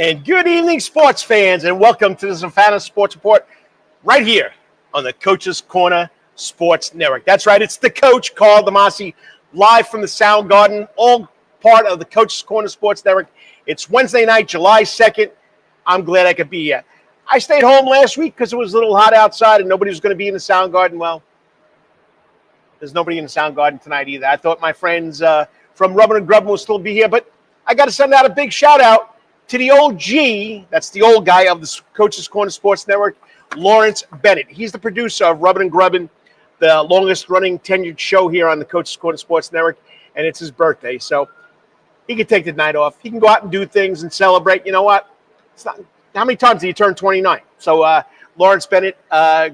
And good evening, sports fans, and welcome to the Savannah Sports Report right here on the Coach's Corner Sports Network. That's right, it's the coach, Karl, DeMasi, live from the Sound Garden, all part of the Coach's Corner Sports Network. It's Wednesday night, July 2nd. I'm glad I could be here. I stayed home last week because it was a little hot outside and nobody was going to be in the Sound Garden. Well, there's nobody in the Sound Garden tonight either. I thought my friends from Rubbin' and Grubbin' will still be here, but I got to send out a big shout-out to the old G, that's the old guy of the Coach's Corner Sports Network, Lawrence Bennett. He's the producer of Rubbin' and Grubbin', the longest-running tenured show here on the Coach's Corner Sports Network, and it's his birthday. So he can take the night off. He can go out and do things and celebrate. You know what? It's not, how many times did he turn 29? So Lawrence Bennett,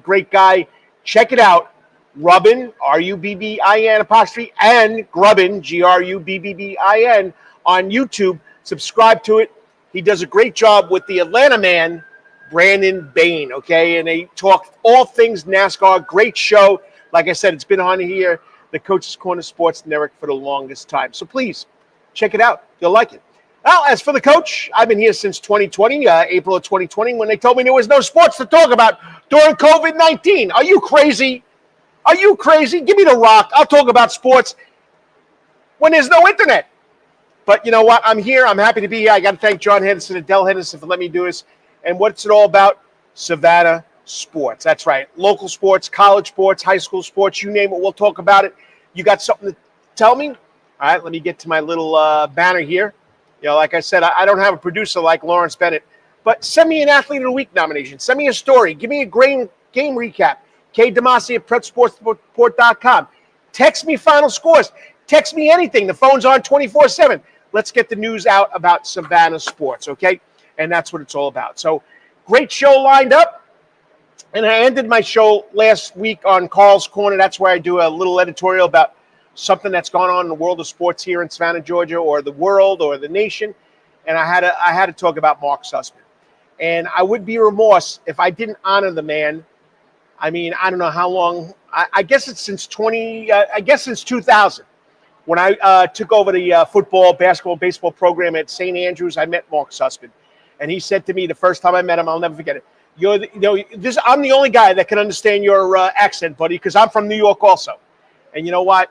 great guy. Check it out. Rubbin', R-U-B-B-I-N apostrophe, and Grubbin', G-R-U-B-B-B-I-N on YouTube. Subscribe to it. He does a great job with the Atlanta man, Brandon Bain, okay? And they talk all things NASCAR. Great show. Like I said, it's been on here, the Coach's Corner Sports Network, for the longest time. So please, check it out. You'll like it. Well, as for the coach, I've been here since 2020, April of 2020, when they told me there was no sports to talk about during COVID-19. Are you crazy? Are you crazy? Give me the rock. I'll talk about sports when there's no internet. But you know what? I'm here. I'm happy to be here. I got to thank John Henderson and Dell Henderson for letting me do this. And what's it all about? Savannah sports. That's right. Local sports, college sports, high school sports, you name it. We'll talk about it. You got something to tell me? All right, let me get to my little banner here. You know, like I said, I don't have a producer like Lawrence Bennett. But send me an Athlete of the Week nomination. Send me a story. Give me a game recap. DeMasi at PrepSportsReport.com. Text me final scores. Text me anything. The phone's on 24/7. Let's get the news out about Savannah sports, okay? And that's what it's all about. So, great show lined up. And I ended my show last week on Karl's Corner. That's where I do a little editorial about something that's gone on in the world of sports here in Savannah, Georgia, or the world, or the nation. And I had to talk about Mark Sussman. And I would be remorse if I didn't honor the man. I mean, I don't know how long. I guess it's since 2000. When I took over the football, basketball, baseball program at St. Andrews, I met Mark Sussman. And he said to me the first time I met him, I'll never forget it. I'm the only guy that can understand your accent, buddy, because I'm from New York also. And you know what?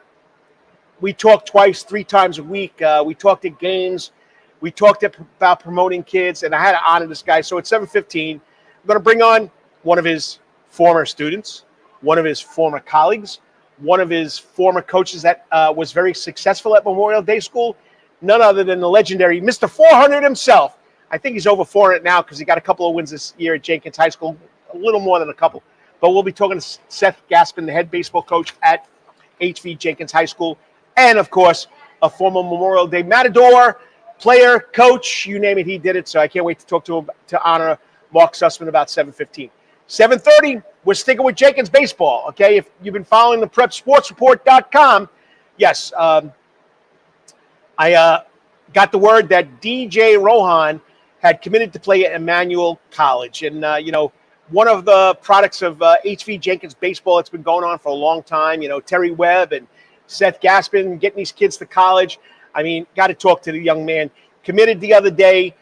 We talk twice, 3 times a week. We talked at games. We talked about promoting kids, and I had to honor this guy. So at 7:15, I'm going to bring on one of his former students, one of his former colleagues, one of his former coaches that was very successful at Memorial Day School, none other than the legendary Mr. 400 himself. I think he's over 400 now because he got a couple of wins this year at Jenkins High School, a little more than a couple. But we'll be talking to Seth Gaspin, the head baseball coach at HV Jenkins High School, and, of course, a former Memorial Day Matador, player, coach, you name it, he did it. So I can't wait to talk to him to honor Mark Sussman about 7:15. 7:30, we're sticking with Jenkins baseball, okay? If you've been following the PrepSportsReport.com, yes, I got the word that DJ Rohan had committed to play at Emmanuel College. And, one of the products of HV Jenkins baseball that's been going on for a long time, Terry Webb and Seth Gaspin getting these kids to college. I mean, got to talk to the young man. Committed the other day.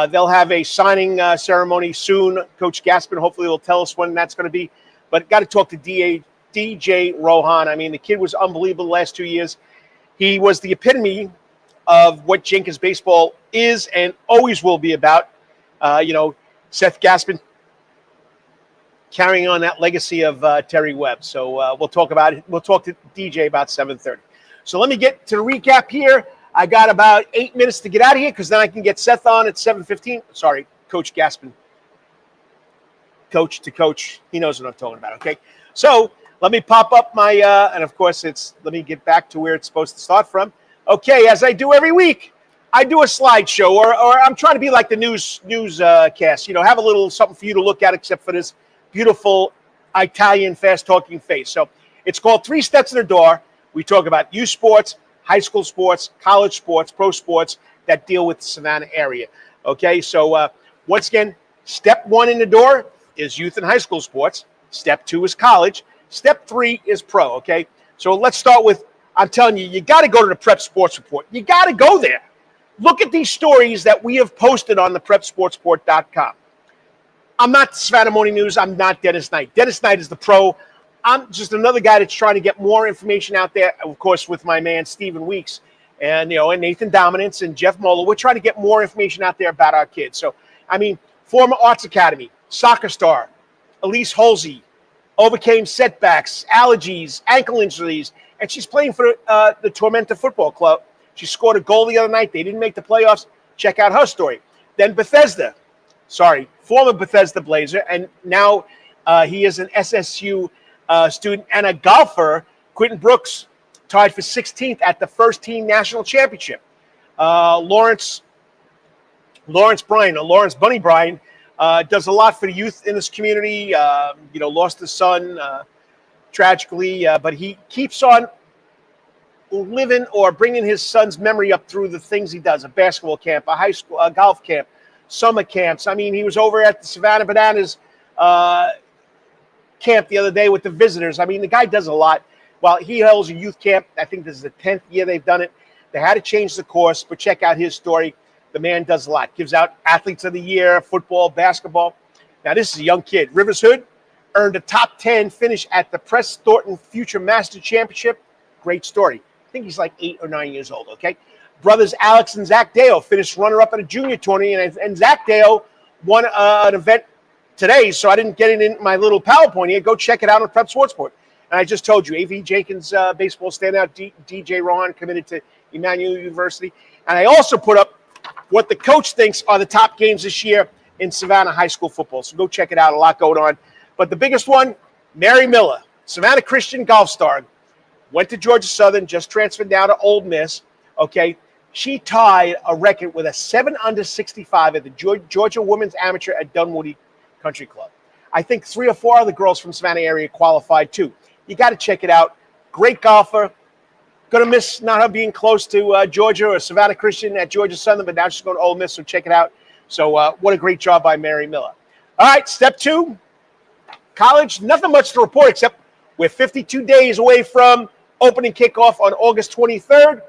They'll have a signing ceremony soon. Coach Gaspin hopefully will tell us when that's going to be. But got to talk to DJ Rohan. I mean, the kid was unbelievable the last 2 years. He was the epitome of what Jenkins baseball is and always will be about. Seth Gaspin carrying on that legacy of Terry Webb. So we'll talk about it. We'll talk to DJ about 7:30. So let me get to the recap here. I got about 8 minutes to get out of here because then I can get Seth on at 7:15. Sorry, Coach Gaspin. Coach to coach. He knows what I'm talking about, okay? So let me pop up my, and of course let me get back to where it's supposed to start from. Okay, as I do every week, I do a slideshow, or I'm trying to be like the newscast. Have a little something for you to look at except for this beautiful Italian fast-talking face. So it's called 3 Steps to the Door. We talk about youth sports, high school sports, college sports, pro sports that deal with the Savannah area. Okay, so once again, step 1 in the door is youth and high school sports. Step 2 is college. Step 3 is pro, okay? So let's start with, I'm telling you, you got to go to the Prep Sports Report. You got to go there. Look at these stories that we have posted on the prepsportsport.com. I'm not Savannah Morning News. I'm not Dennis Knight. Dennis Knight is the pro. I'm just another guy that's trying to get more information out there, of course, with my man Stephen Weeks and Nathan Dominance and Jeff Moeller. We're trying to get more information out there about our kids. So, former Arts Academy, soccer star, Elise Holsey, overcame setbacks, allergies, ankle injuries, and she's playing for the Tormenta Football Club. She scored a goal the other night. They didn't make the playoffs. Check out her story. Then former Bethesda Blazer, and now he is an SSU student and a golfer. Quentin Brooks tied for 16th at the first team national championship. Lawrence Bunny Bryan, does a lot for the youth in this community. Lost his son tragically, but he keeps on living or bringing his son's memory up through the things he does: a basketball camp, a high school, a golf camp, summer camps. He was over at the Savannah Bananas camp the other day with the visitors. The guy does a lot. Well, he holds a youth camp. I think this is the 10th year they've done it. They had to change the course, but check out his story. The man does a lot. Gives out athletes of the year, football, basketball. Now, this is a young kid. Rivers Hood earned a top 10 finish at the Press Thornton Future Master Championship. Great story. I think he's like 8 or 9 years old, okay? Brothers Alex and Zach Dale finished runner-up at a junior tournament, and Zach Dale won an event today, so I didn't get it in my little PowerPoint here. Go check it out on Prep Sports Sport. And I just told you, AV Jenkins baseball standout, DJ Rohan committed to Emmanuel University. And I also put up what the coach thinks are the top games this year in Savannah high school football. So go check it out. A lot going on. But the biggest one, Mary Miller, Savannah Christian golf star, went to Georgia Southern, just transferred down to Ole Miss. Okay, she tied a record with a 7 under 65 at the Georgia Women's Amateur at Dunwoody Country Club. I think 3 or 4 other girls from Savannah area qualified too. You got to check it out. Great golfer. Going to miss not her being close to Georgia or Savannah Christian at Georgia Southern, but now she's going to Ole Miss, so check it out. So what a great job by Mary Miller. All right, step 2, college. Nothing much to report except we're 52 days away from opening kickoff on August 23rd.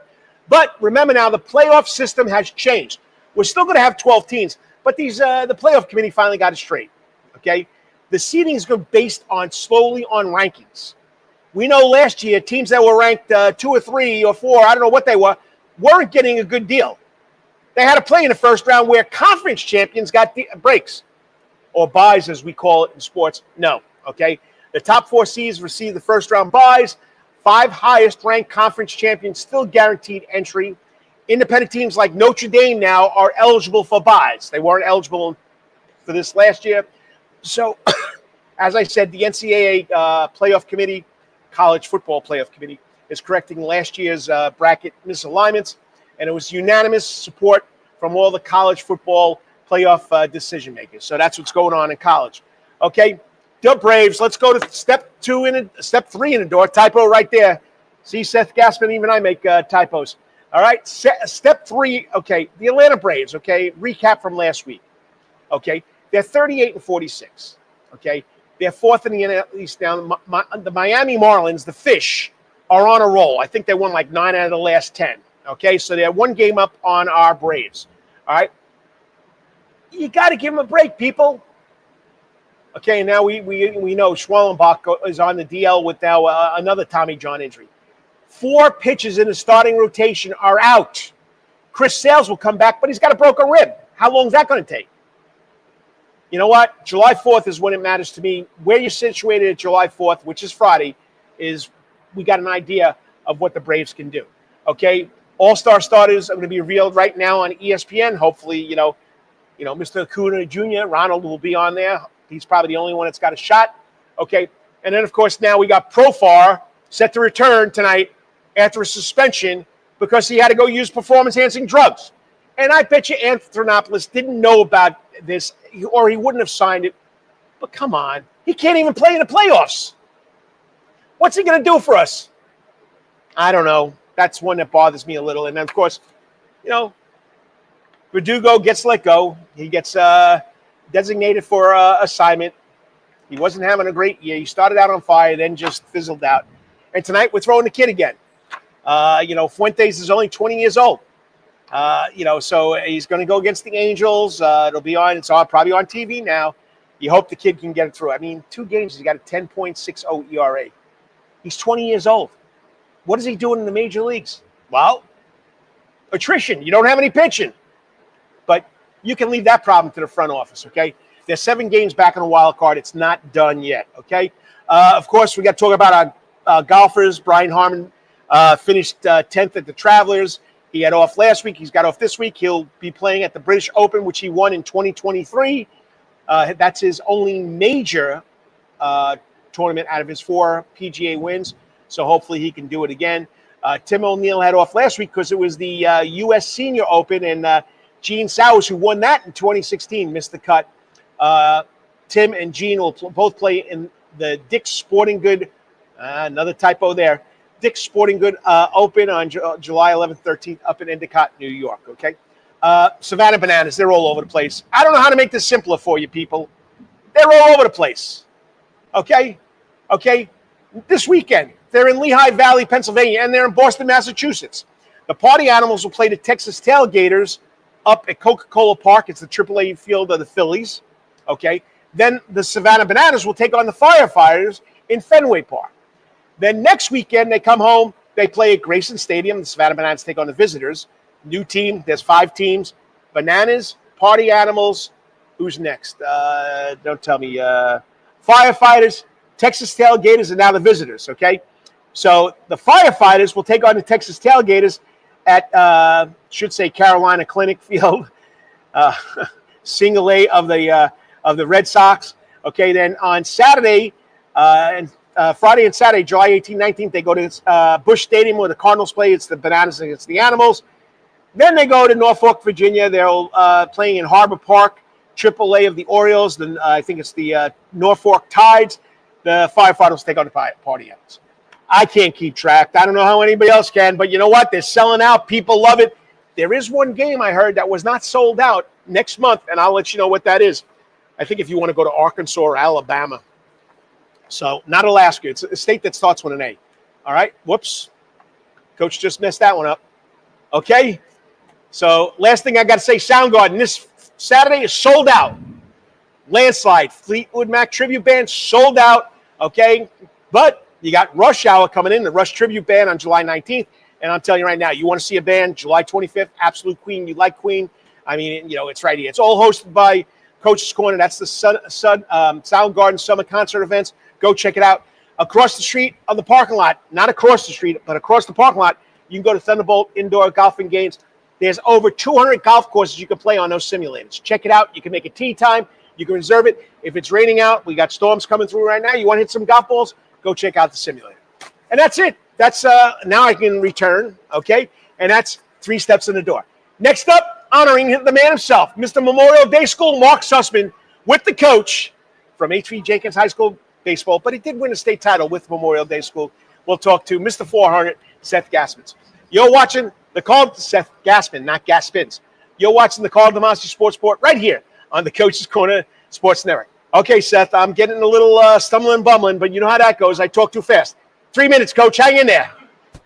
But remember now, the playoff system has changed. We're still going to have 12 teams, but the playoff committee finally got it straight. Okay, the seeding is based solely on rankings. We know last year teams that were ranked 2 or 3 or 4, I don't know what they were, weren't getting a good deal. They had to play in the first round where conference champions got breaks, or buys as we call it in sports. No, okay. The top 4 seeds received the first round buys. 5 highest ranked conference champions still guaranteed entry. Independent teams like Notre Dame now are eligible for buys. They weren't eligible for this last year. So, as I said, the NCAA playoff committee, college football playoff committee, is correcting last year's bracket misalignments, and it was unanimous support from all the college football playoff decision makers. So that's what's going on in college. Okay, the Braves. Let's go to step 3 in the door. Typo right there. See, Seth Gaspin, even I make typos. All right, step 3. Okay, the Atlanta Braves. Okay, recap from last week. Okay, they're 38-46. Okay, they're 4th in the NL East now. The Miami Marlins, the Fish, are on a roll. I think they won like 9 out of the last 10. Okay, so they're 1 game up on our Braves. All right, you got to give them a break, people. Okay, now we know Schwellenbach is on the DL with now another Tommy John injury. 4 pitches in the starting rotation are out. Chris Sales will come back, but he's got a broken rib. How long is that going to take? You know what? July 4th is when it matters to me. Where you're situated at July 4th, which is Friday, is we got an idea of what the Braves can do. Okay? All-star starters are going to be revealed right now on ESPN. Hopefully, Mr. Acuna Jr., Ronald will be on there. He's probably the only one that's got a shot. Okay? And then, of course, now we got Profar set to return tonight after a suspension because he had to go use performance-enhancing drugs. And I bet you Anthonopoulos didn't know about this, or he wouldn't have signed it. But come on. He can't even play in the playoffs. What's he going to do for us? I don't know. That's one that bothers me a little. And then, of course, Verdugo gets let go. He gets designated for assignment. He wasn't having a great year. He started out on fire, then just fizzled out. And tonight we're throwing the kid again. Fuentes is only 20 years old. So he's going to go against the Angels. It's probably on TV now. You hope the kid can get it through. I mean, 2 games, he's got a 10.60 ERA. He's 20 years old. What is he doing in the major leagues? Well, attrition. You don't have any pitching. But you can leave that problem to the front office, okay? There's 7 games back on the wild card. It's not done yet, okay? Of course, we got to talk about our golfers. Brian Harmon finished 10th at the Travelers. He had off last week. He's got off this week. He'll be playing at the British Open, which he won in 2023. That's his only major tournament out of his 4 PGA wins. So hopefully he can do it again. Tim O'Neill had off last week because it was the U.S. Senior Open, and Gene Sowers, who won that in 2016, missed the cut. Tim and Gene will both play in the Dick's Sporting Good, another typo there, Dick's Sporting Good Open on July 11th, 13th up in Endicott, New York, okay? Savannah Bananas, they're all over the place. I don't know how to make this simpler for you people. They're all over the place, okay? This weekend, they're in Lehigh Valley, Pennsylvania, and they're in Boston, Massachusetts. The Party Animals will play the Texas Tailgaters up at Coca-Cola Park. It's the AAA field of the Phillies, okay? Then the Savannah Bananas will take on the Firefighters in Fenway Park. Then next weekend, they come home. They play at Grayson Stadium. The Savannah Bananas take on the Visitors. New team. There's 5 teams. Bananas, Party Animals. Who's next? Don't tell me. Firefighters, Texas Tailgaters, and now the Visitors, okay? So the Firefighters will take on the Texas Tailgaters at, Carolina Clinic Field, single A of the Red Sox. Okay, then on Saturday and Friday and Saturday, July 18th, 19th, they go to Busch Stadium where the Cardinals play. It's the Bananas against the Animals. Then they go to Norfolk, Virginia. They're playing in Harbor Park, AAA of the Orioles. Then I think it's the Norfolk Tides. The Firefighters take on the Party Animals. I can't keep track. I don't know how anybody else can, but you know what? They're selling out. People love it. There is one game I heard that was not sold out next month, and I'll let you know what that is. I think if you want to go to Arkansas or Alabama. So, not Alaska. It's a state that starts with an A. All right? Whoops. Coach just messed that one up. Okay? So, last thing I got to say, Soundgarden, this Saturday is sold out. Landslide, Fleetwood Mac Tribute Band, sold out. Okay? But you got Rush Hour coming in, the Rush Tribute Band on July 19th. And I'm telling you right now, you want to see a band, July 25th, Absolute Queen. You like Queen. I mean, it's right here. It's all hosted by Coach's Corner. That's the Soundgarden Summer Concert Events. Go check it out. Across the street on the parking lot, not across the street, but across the parking lot, you can go to Thunderbolt Indoor Golfing Games. There's over 200 golf courses you can play on those simulators. Check it out. You can make a tee time. You can reserve it. If it's raining out, we got storms coming through right now. You want to hit some golf balls? Go check out the simulator. And that's it. That's now I can return, okay? And that's 3 steps in the door. Next up, honoring the man himself, Mr. Memorial Day School, Mark Sussman, with the coach from H.V. Jenkins High School Baseball, but he did win a state title with Memorial Day School. We'll talk to Mr. 400, Seth Gaspin. You're watching the Karl, Seth Gaspin, not Gaspins. You're watching the Karl DeMasi Sports Report right here on the Coach's Corner Sports Network. Okay, Seth, I'm getting a little stumbling, bumbling, but you know how that goes. I talk too fast. 3 minutes, Coach. Hang in there.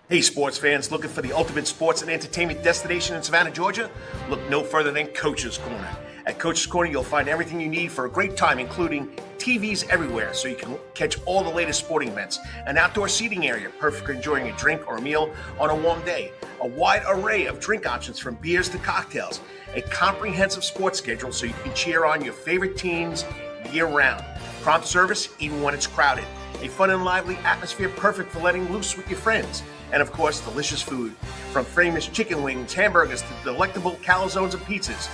Hey, sports fans, looking for the ultimate sports and entertainment destination in Savannah, Georgia? Look no further than Coach's Corner. At Coach's Corner, you'll find everything you need for a great time, including TVs everywhere so you can catch all the latest sporting events, an outdoor seating area, perfect for enjoying a drink or a meal on a warm day, a wide array of drink options from beers to cocktails, a comprehensive sports schedule so you can cheer on your favorite teams year-round, prompt service even when it's crowded, a fun and lively atmosphere perfect for letting loose with your friends, and of course, delicious food, from famous chicken wings, hamburgers to delectable calzones and pizzas.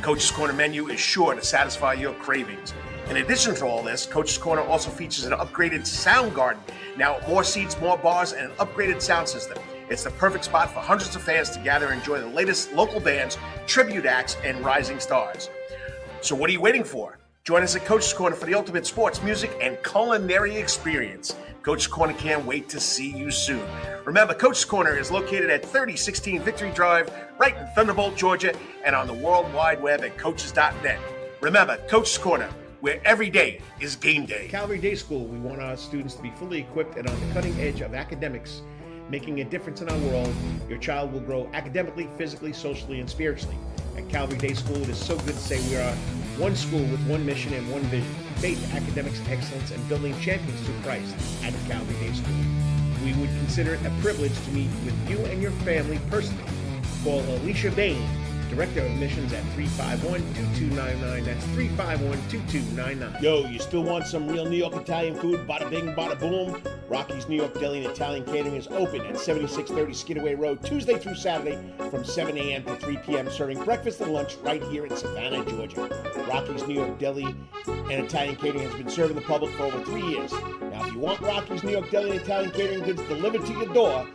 Coach's Corner menu is sure to satisfy your cravings. In addition to all this, Coach's Corner also features an upgraded sound garden. Now, more seats, more bars, and an upgraded sound system. It's the perfect spot for hundreds of fans to gather and enjoy the latest local bands, tribute acts, and rising stars. So what are you waiting for? Join us at Coach's Corner for the ultimate sports, music, and culinary experience. Coach's Corner can't wait to see you soon. Remember, Coach's Corner is located at 3016 Victory Drive, right in Thunderbolt, Georgia, and on the World Wide Web at coaches.net. Remember, Coach's Corner, where every day is game day. Calvary Day School, we want our students to be fully equipped and on the cutting edge of academics making a difference in our world, your child will grow academically, physically, socially, and spiritually. At Calvary Day School, it is so good to say we are one school with one mission and one vision: faith, academics, excellence, and building champions through Christ at Calvary Day School. We would consider it a privilege to meet with you and your family personally. Call Alicia Bain, Director of Admissions, at 351-2299. That's 351-2299. Yo, you still want some real New York Italian food? Bada bing, bada boom. Rocky's New York Deli and Italian Catering is open at 7630 Skidaway Road, Tuesday through Saturday from 7 a.m. to 3 p.m., serving breakfast and lunch right here in Savannah, Georgia. Rocky's New York Deli and Italian Catering has been serving the public for over 3 years. Now, if you want Rocky's New York Deli and Italian Catering goods delivered to your door,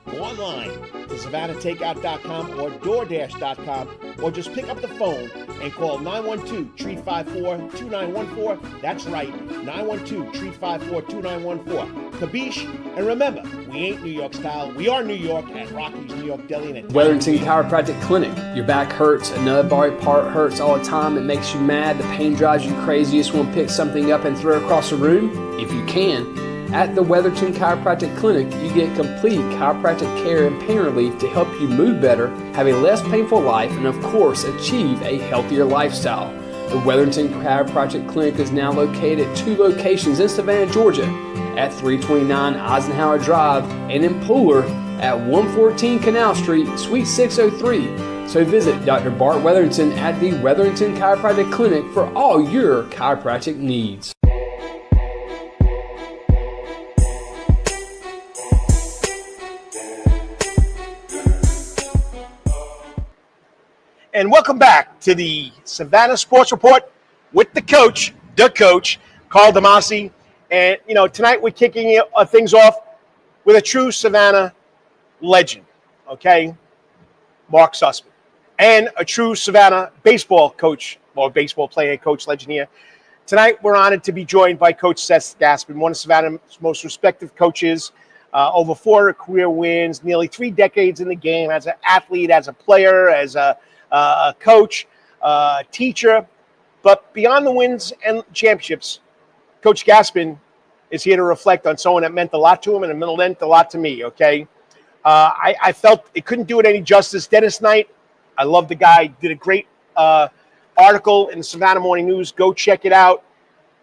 go online to SavannahTakeout.com or DoorDash.com, or just pick up the phone and call 912-354-2914. That's right, 912-354-2914. Kabish, and remember, we ain't New York style. We are New York at Rocky's New York Deli and Wetherington Chiropractic Clinic. Your back hurts, another body part hurts all the time. It makes you mad. The pain drives you crazy. You just want to pick something up and throw it across the room, if you can. At the Wetherington Chiropractic Clinic, you get complete chiropractic care and pain relief to help you move better, have a less painful life, and of course, achieve a healthier lifestyle. The Wetherington Chiropractic Clinic is now located at 2 locations in Savannah, Georgia, at 329 Eisenhower Drive and in Pooler at 114 Canal Street, Suite 603. So visit Dr. Bart Wetherington at the Wetherington Chiropractic Clinic for all your chiropractic needs. And welcome back to the Savannah Sports Report with the coach, Karl DeMasi. And, tonight we're kicking things off with a true Savannah legend, okay? Mark Sussman. And a true Savannah baseball coach, or baseball player, coach legend here. Tonight we're honored to be joined by Coach Seth Gaspin, one of Savannah's most respected coaches, over 400 career wins, nearly 3 decades in the game as an athlete, as a player, as a coach, teacher. But beyond the wins and championships, Coach Gaspin is here to reflect on someone that meant a lot to him and it meant a lot to me, okay? I felt it couldn't do it any justice. Dennis Knight, I love the guy, did a great article in the Savannah Morning News. Go check it out.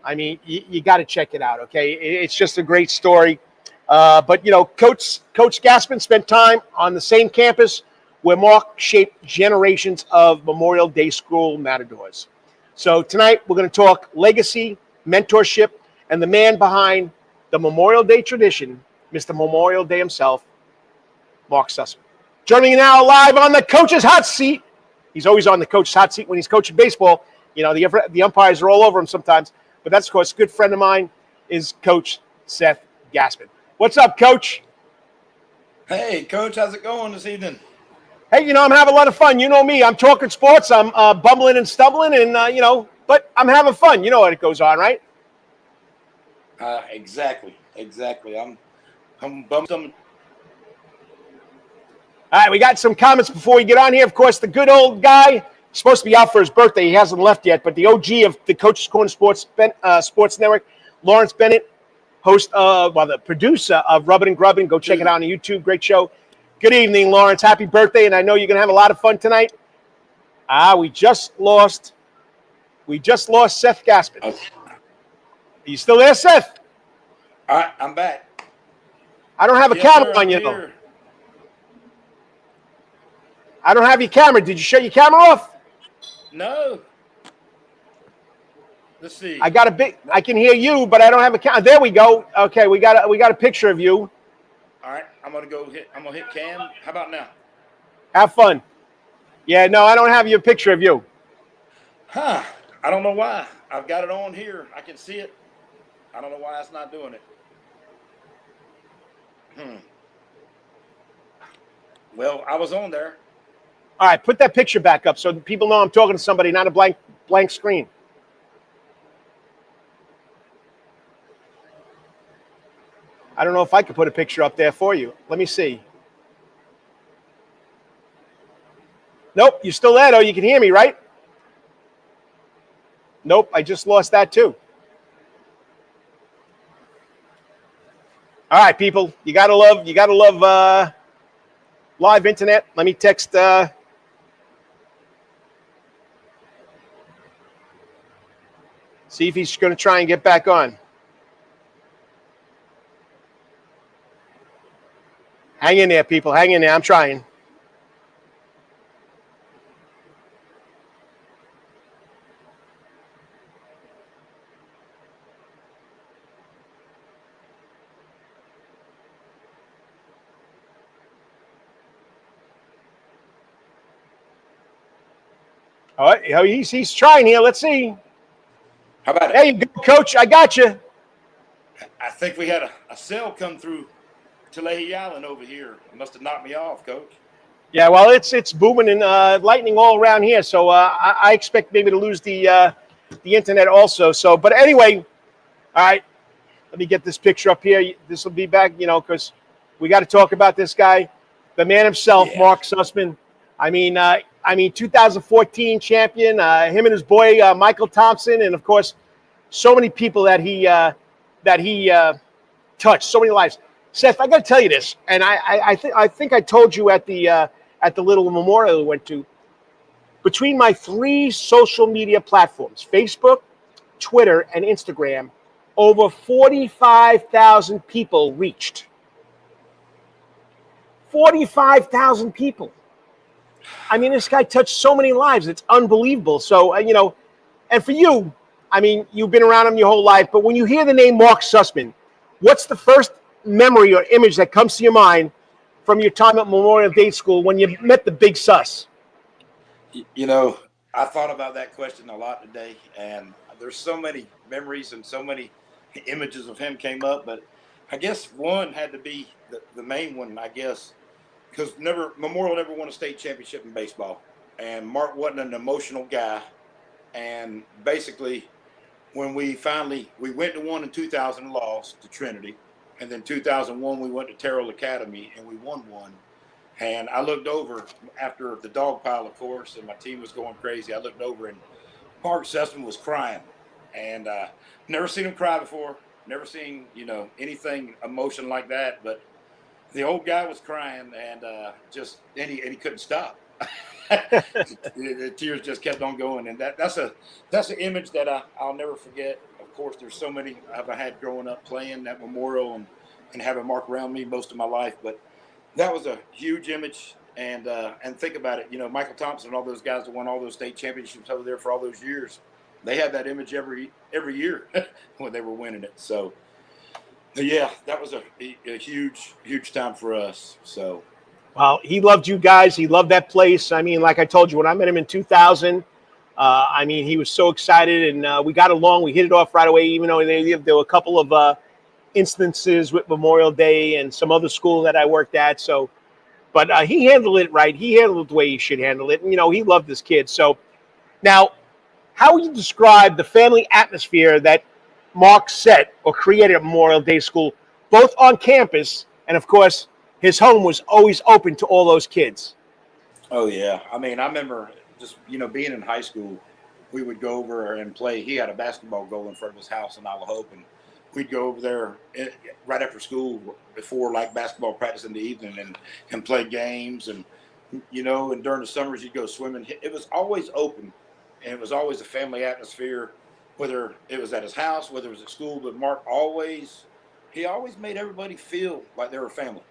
I mean, you got to check it out, okay? It's just a great story. But, Coach Gaspin spent time on the same campus where Mark shaped generations of Memorial Day School matadors. So tonight we're going to talk legacy, mentorship, and the man behind the Memorial Day tradition, Mr. Memorial Day himself, Mark Sussman. Joining me now live on the coach's hot seat. He's always on the coach's hot seat when he's coaching baseball. The umpires are all over him sometimes. But that's, of course, a good friend of mine is Coach Seth Gaspin. What's up, Coach? Hey, Coach. How's it going this evening? Hey, I'm having a lot of fun. You know me. I'm talking sports. I'm bumbling and stumbling, and, but I'm having fun. You know what goes on, right? Exactly. I'm bummed. All right, we got some comments before we get on here. Of course, the good old guy, supposed to be out for his birthday. He hasn't left yet, but the OG of the Coach's Corner Sports Network, Lawrence Bennett, the producer of Rubbin' and Grubbin'. Go check it out on YouTube. Great show. Good evening, Lawrence. Happy birthday, and I know you're going to have a lot of fun tonight. We just lost Seth Gaspin. Are you still there, Seth? All right, I'm back. I don't have a camera on you, though. I don't have your camera. Did you shut your camera off? No. Let's see. I can hear you, but I don't have a camera. There we go. Okay, we got a picture of you. All right, I'm gonna hit cam. How about now? Have fun. Yeah, no, I don't have your picture of you. Huh. I don't know why. I've got it on here. I can see it. I don't know why it's not doing it. Well, I was on there. All right, put that picture back up so people know I'm talking to somebody, not a blank screen. I don't know if I could put a picture up there for you. Let me see. Nope, you're still there, though. You can hear me, right? Nope, I just lost that, too. All right, people, you gotta love live internet. Let me text. See if he's going to try and get back on. Hang in there, people. Hang in there. I'm trying. All right, he's trying here. Let's see. How about it? There you go, Coach. I got you. I think we had a cell come through Tulahi Island over here. It must have knocked me off, Coach. Yeah, well, it's booming and lightning all around here, so I expect maybe to lose the internet also. So, but anyway, all right, let me get this picture up here. This will be back, because we got to talk about this guy, the man himself, Yeah. Mark Sussman. I mean, 2014 champion. Him and his boy Michael Thompson, and of course, so many people that he touched, so many lives. Seth, I got to tell you this, and I think I told you at the little memorial we went to. Between my 3 social media platforms, Facebook, Twitter, and Instagram, over 45,000 people reached. 45,000 people. I mean, this guy touched so many lives. It's unbelievable. So, and for you, I mean, you've been around him your whole life, but when you hear the name Mark Sussman, what's the first memory or image that comes to your mind from your time at Memorial Day School when you met the Big Sus? I thought about that question a lot today, and there's so many memories and so many images of him came up, but I guess one had to be the main one, I guess, because Memorial never won a state championship in baseball, and Mark wasn't an emotional guy, and basically when we went to one in 2000 and lost to Trinity, and then 2001 we went to Terrell Academy and we won one. And I looked over after the dog pile, of course, and my team was going crazy. I looked over and Mark Sussman was crying, and never seen him cry before. Never seen anything emotion like that. But the old guy was crying, and he couldn't stop. The tears just kept on going, and that's an image that I'll never forget. Of course, there's so many I've had growing up playing at Memorial and having Mark around me most of my life, but that was a huge image. And think about it, Michael Thompson and all those guys that won all those state championships over there for all those years, they had that image every year when they were winning it. So, yeah, that was a huge time for us. So, well, he loved you guys. He loved that place. I mean, like I told you, when I met him in 2000, he was so excited, and we got along. We hit it off right away, even though there were a couple of instances with Memorial Day and some other school that I worked at. So, but he handled it right. He handled it the way he should handle it. And, he loved this kid. So now, how would you describe the family atmosphere that Mark set or created at Memorial Day School, both on campus and, of course, his home was always open to all those kids? Oh, yeah. I mean, I remember just, being in high school, we would go over and play. He had a basketball goal in front of his house in Isle of Hope, and we'd go over there right after school before basketball practice in the evening and play games. And, and during the summers, you'd go swimming. It was always open, and it was always a family atmosphere, whether it was at his house, whether it was at school. But Mark always made everybody feel like they were family.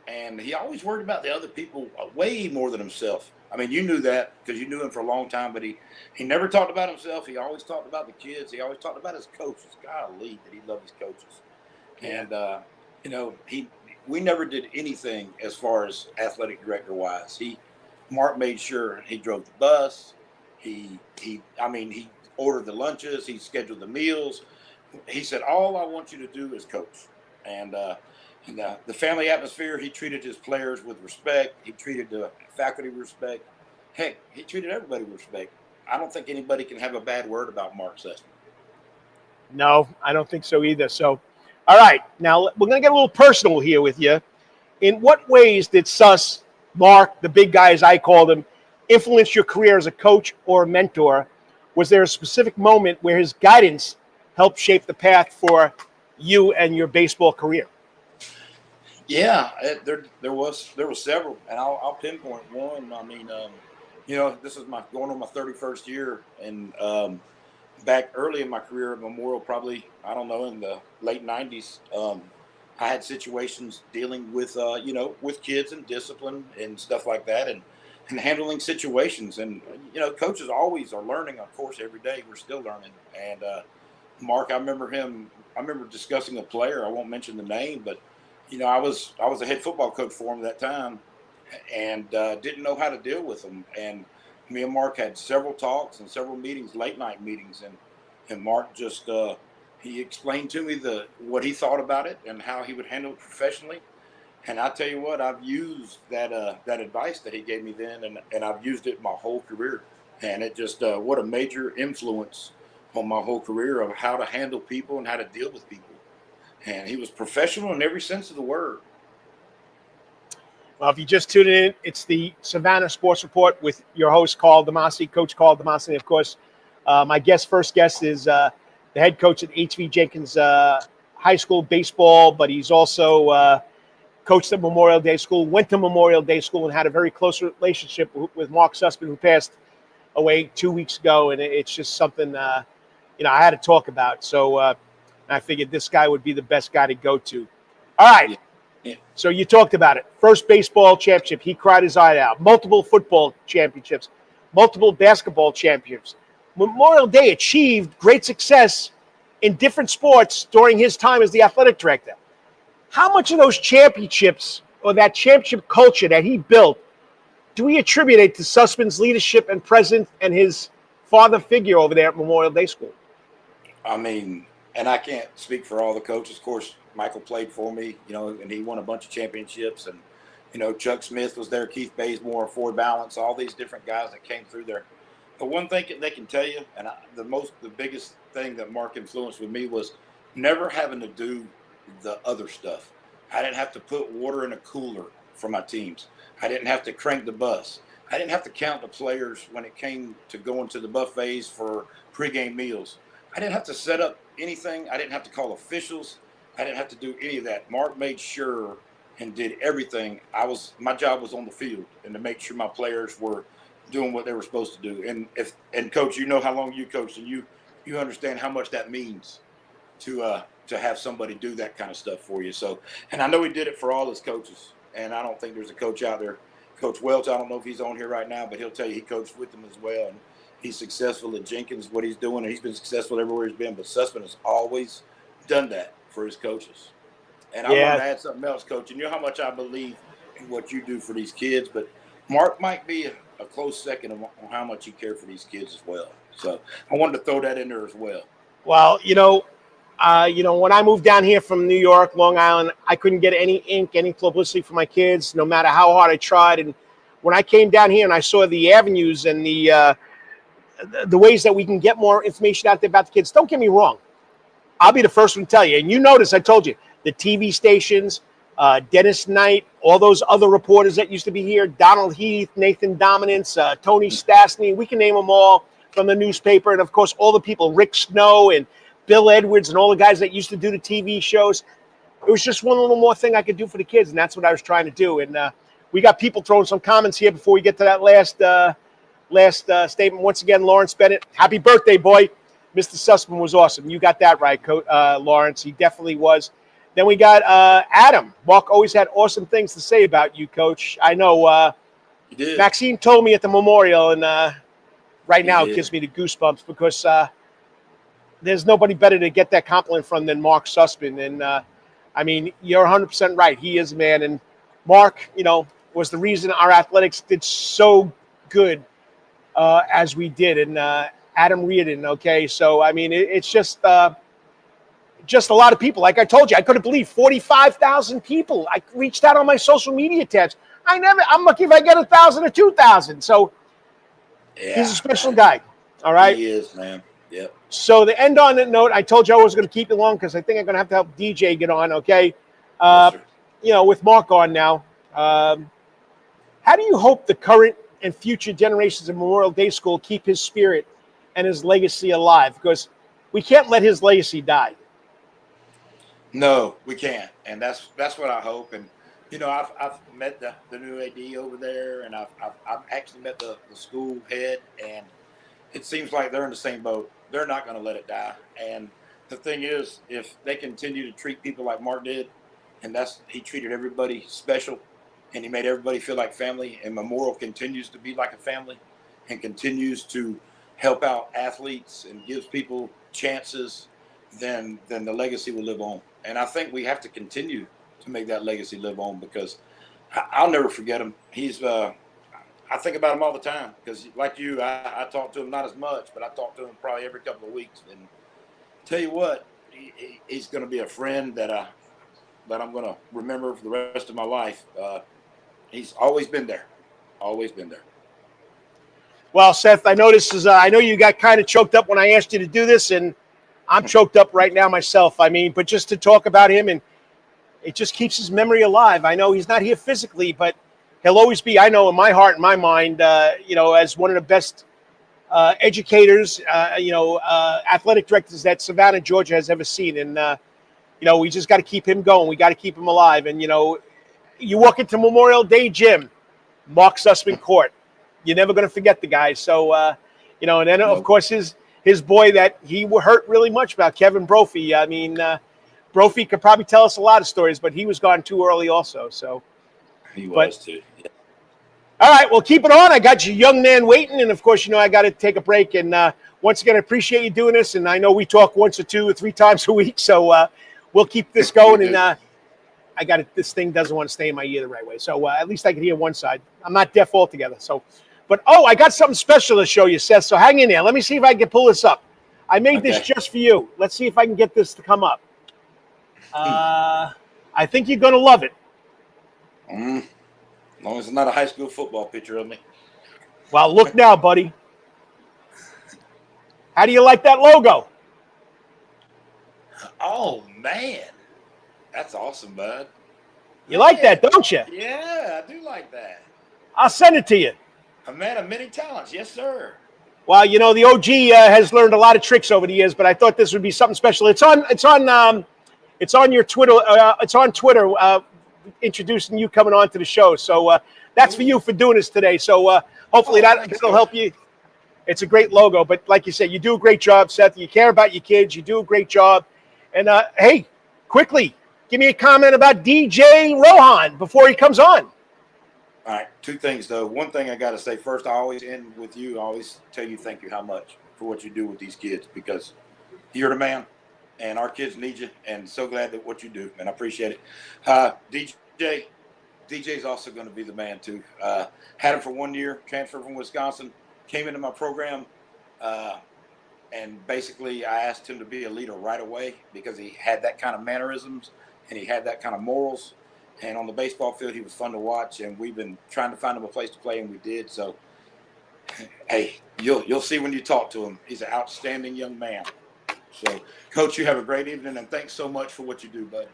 And he always worried about the other people way more than himself. I mean, you knew that because you knew him for a long time, but he never talked about himself. He always talked about the kids. He always talked about his coaches. Golly, did he love his coaches. And, we never did anything as far as athletic director-wise. Mark made sure he drove the bus. He ordered the lunches. He scheduled the meals. He said, all I want you to do is coach. And the family atmosphere, he treated his players with respect. He treated the faculty with respect. Heck, he treated everybody with respect. I don't think anybody can have a bad word about Mark Sussman. No, I don't think so either. So, all right, now we're going to get a little personal here with you. In what ways did Suss, Mark, the big guy as I called him, influence your career as a coach or a mentor? Was there a specific moment where his guidance helped shape the path for you and your baseball career? Yeah, there was several, and I'll pinpoint one. I mean, this is going on my 31st year, and back early in my career at Memorial, probably I don't know in the late '90s, I had situations dealing with with kids and discipline and stuff like that, and handling situations, and coaches always are learning. Of course, every day we're still learning. And Mark, I remember discussing a player. I won't mention the name, but I was a head football coach for him at that time, and didn't know how to deal with him. And me and Mark had several talks and several meetings, late night meetings, and Mark just he explained to me what he thought about it and how he would handle it professionally. And I tell you what, I've used that advice that he gave me then, and I've used it my whole career. And it just what a major influence on my whole career of how to handle people and how to deal with people. And he was professional in every sense of the word. Well, if you just tuned in, it's the Savannah Sports Report with your host, Karl DeMasi, Coach Karl DeMasi. And of course, my first guest is the head coach at HV Jenkins High School baseball, but he's also coached at Memorial Day School, went to Memorial Day School, and had a very close relationship with Mark Sussman, who passed away 2 weeks ago. And it's just something, I had to talk about. So I figured this guy would be the best guy to go to. All right. Yeah. So you talked about it. First baseball championship, he cried his eye out. Multiple football championships, multiple basketball championships. Memorial Day achieved great success in different sports during his time as the athletic director. How much of those championships or that championship culture that he built do we attribute it to Sussman's leadership and presence and his father figure over there at Memorial Day School? I mean, and I can't speak for all the coaches. Of course, Michael played for me, and he won a bunch of championships. And, Chuck Smith was there, Keith Bazemore, Ford Balance, all these different guys that came through there. The one thing that they can tell you, and the biggest thing that Mark influenced with me was never having to do the other stuff. I didn't have to put water in a cooler for my teams. I didn't have to crank the bus. I didn't have to count the players when it came to going to the buffets for pregame meals. I didn't have to set up anything. I didn't have to call officials. I didn't have to do any of that. Mark made sure and did everything. My job was on the field and to make sure my players were doing what they were supposed to do. And coach, how long you coached, and you understand how much that means to have somebody do that kind of stuff for you. So, and I know he did it for all his coaches. And I don't think there's a coach out there. Coach Welch, I don't know if he's on here right now, but he'll tell you he coached with them as well. And he's successful at Jenkins, what he's doing, and he's been successful everywhere he's been. But Sussman has always done that for his coaches. And I want to add something else, Coach. And you know how much I believe in what you do for these kids, but Mark might be a close second on how much you care for these kids as well. So I wanted to throw that in there as well. Well, when I moved down here from New York, Long Island, I couldn't get any ink, any publicity for my kids, no matter how hard I tried. And when I came down here and I saw the avenues and the ways that we can get more information out there about the kids, don't get me wrong. I'll be the first one to tell you. And you notice, I told you, the TV stations, Dennis Knight, all those other reporters that used to be here, Donald Heath, Nathan Dominance, Tony Stastny, we can name them all from the newspaper. And, of course, all the people, Rick Snow and Bill Edwards and all the guys that used to do the TV shows. It was just one little more thing I could do for the kids, and that's what I was trying to do. And we got people throwing some comments here before we get to that last statement. Once again, Lawrence Bennett, happy birthday, boy. Mr. Sussman was awesome. You got that right, Lawrence. He definitely was. Then we got Adam. Mark always had awesome things to say about you, Coach. I know He did. Maxine told me at the memorial, and right now it gives me the goosebumps because there's nobody better to get that compliment from than Mark Sussman. And, I mean, you're 100% right. He is a man. And Mark, was the reason our athletics did so good as we did. And Adam Reardon, okay? So, I mean, it's just a lot of people. Like I told you, I couldn't believe 45,000 people. I reached out on my social media tabs. I'm lucky if I get 1,000 or 2,000. So he's a special guy. All right? He is, man. Yep. So to end on that note, I told you I was going to keep it long because I think I'm going to have to help DJ get on, okay? Yes, With Mark on now, how do you hope the current and future generations of Memorial Day School keep his spirit and his legacy alive? Because we can't let his legacy die. No, we can't, and that's what I hope. And I've met the new AD over there, and I've actually met the school head, and it seems like they're in the same boat. They're not going to let it die. And the thing is, if they continue to treat people like Mark did, and he treated everybody special, and he made everybody feel like family, and Memorial continues to be like a family, and continues to help out athletes and gives people chances, then the legacy will live on. And I think we have to continue to make that legacy live on, because I'll never forget him. I think about him all the time, because like you, I talk to him not as much, but I talk to him probably every couple of weeks. And tell you what, he's going to be a friend that I'm going to remember for the rest of my life. He's always been there, always been there. Well, Seth, I know I know you got kind of choked up when I asked you to do this, and I'm choked up right now myself. I mean, but just to talk about him, and it just keeps his memory alive. I know he's not here physically, but he'll always be, I know, in my heart and my mind, as one of the best educators, athletic directors that Savannah, Georgia has ever seen. And, we just got to keep him going. We got to keep him alive. And, you walk into Memorial Day Gym, Mark Sussman Court. You're never going to forget the guy. So, and then, of course, his boy that he hurt really much about, Kevin Brophy. I mean, Brophy could probably tell us a lot of stories, but he was gone too early also. So he was too. Yeah. All right, well, keep it on. I got your young man waiting, and of course, I got to take a break. And once again, I appreciate you doing this. And I know we talk once or 2 or 3 times a week, so we'll keep this going. And I got it. This thing doesn't want to stay in my ear the right way, so at least I can hear one side. I'm not deaf altogether. So, but I got something special to show you, Seth. So hang in there. Let me see if I can pull this up. I made this just for you. Let's see if I can get this to come up. I think you're going to love it. As long as it's not a high school football picture of me. Well, look now, buddy. How do you like that logo? Oh, man. That's awesome, bud. You like that, don't you? Yeah, I do like that. I'll send it to you. A man of many talents. Yes, sir. Well, the OG has learned a lot of tricks over the years, but I thought this would be something special. It's on your Twitter. It's on Twitter. Introducing you coming on to the show. So that's for you for doing this today. So hopefully that'll help you. It's a great logo. But like you said, you do a great job, Seth. You care about your kids. You do a great job. And, hey, quickly, give me a comment about DJ Rohan before he comes on. All right, 2 things, though. One thing I got to say first, I always end with you. I always tell you thank you how much for what you do with these kids, because you're the man. And our kids need you, and so glad that what you do, and I appreciate it. DJ's also going to be the man too. Had him for 1 year, transferred from Wisconsin, came into my program, and basically I asked him to be a leader right away, because he had that kind of mannerisms and he had that kind of morals. And on the baseball field, he was fun to watch, and we've been trying to find him a place to play, and we did. So, hey, you'll see when you talk to him. He's an outstanding young man. So, Coach, you have a great evening, and thanks so much for what you do, buddy.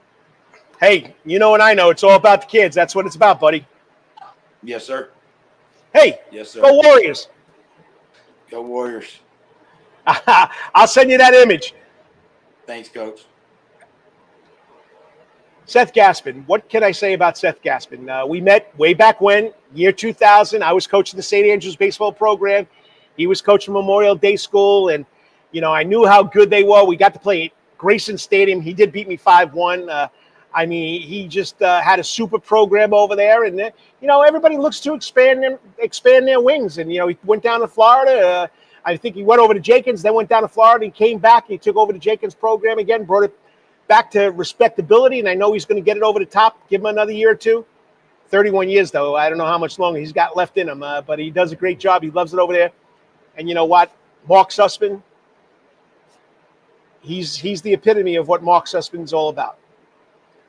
Hey, and I know it's all about the kids. That's what it's about, buddy. Yes, sir. Hey, yes, sir. Go Warriors. Go Warriors. I'll send you that image. Thanks, Coach. Seth Gaspin. What can I say about Seth Gaspin? We met way back when, year 2000. I was coaching the St. Andrews baseball program. He was coaching Memorial Day School, and I knew how good they were. We got to play at Grayson Stadium. He did beat me 5-1. I mean, he just had a super program over there. And, everybody looks to expand their wings. And, he went down to Florida. I think he went over to Jenkins, then went down to Florida. He came back. He took over the Jenkins program again, brought it back to respectability. And I know he's going to get it over the top. Give him another year or 2. 31 years, though. I don't know how much longer he's got left in him. But he does a great job. He loves it over there. And you know what? Mark Sussman, he's the epitome of what Mark Sussman's all about.